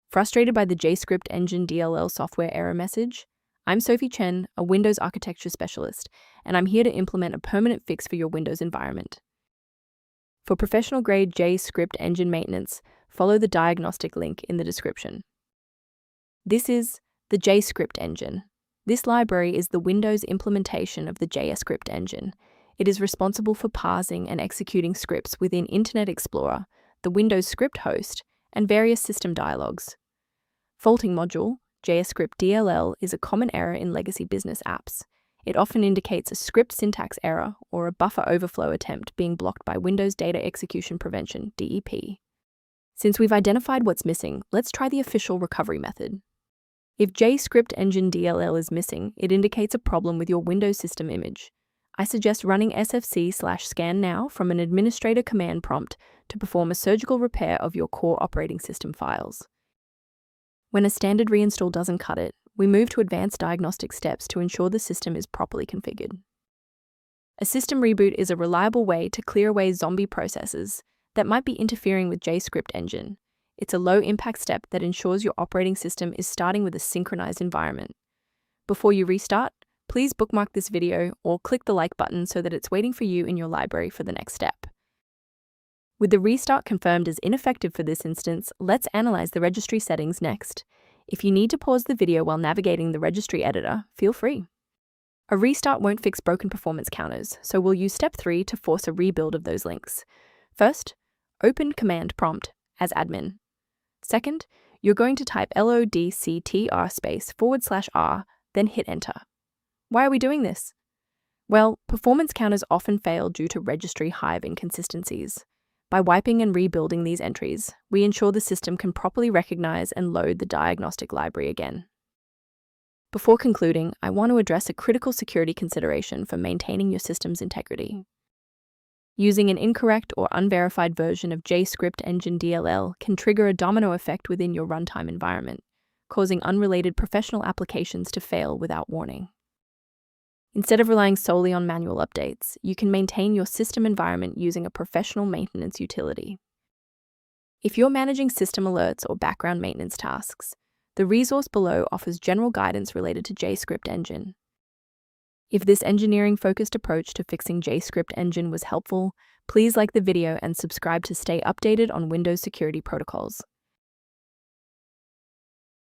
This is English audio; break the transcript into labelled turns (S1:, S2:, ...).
S1: Frustrated by the JavaScript Engine DLL software error message? I'm Sophie Chen, a Windows architecture specialist, and I'm here to implement a permanent fix for your Windows environment. For professional-grade JavaScript engine maintenance, follow the diagnostic link in the description. This is the JScript engine. This library is the Windows implementation of the JScript engine. It is responsible for parsing and executing scripts within Internet Explorer, the Windows script host, and various system dialogs. Faulting module, JScript.dll, is a common error in legacy business apps. It often indicates a script syntax error or a buffer overflow attempt being blocked by Windows Data Execution Prevention (DEP). Since we've identified what's missing, let's try the official recovery method. If JScript Engine DLL is missing, it indicates a problem with your Windows system image. I suggest running sfc/scannow from an administrator command prompt to perform a surgical repair of your core operating system files. When a standard reinstall doesn't cut it, we move to advanced diagnostic steps to ensure the system is properly configured. A system reboot is a reliable way to clear away zombie processes that might be interfering with JScript Engine. It's a low-impact step that ensures your operating system is starting with a synchronized environment. Before you restart, please bookmark this video or click the like button so that it's waiting for you in your library for the next step. With the restart confirmed as ineffective for this instance, let's analyze the registry settings next. If you need to pause the video while navigating the registry editor, feel free. A restart won't fix broken performance counters, so we'll use step 3 to force a rebuild of those links. First, open command prompt as admin. Second, you're going to type lodctr//r, then hit enter. Why are we doing this? Well, performance counters often fail due to registry hive inconsistencies. By wiping and rebuilding these entries, we ensure the system can properly recognize and load the diagnostic library again. Before concluding, I want to address a critical security consideration for maintaining your system's integrity. Using an incorrect or unverified version of JScript Engine DLL can trigger a domino effect within your runtime environment, causing unrelated professional applications to fail without warning. Instead of relying solely on manual updates, you can maintain your system environment using a professional maintenance utility. If you're managing system alerts or background maintenance tasks, the resource below offers general guidance related to JScript Engine. If this engineering-focused approach to fixing JScript Engine was helpful, please like the video and subscribe to stay updated on Windows security protocols.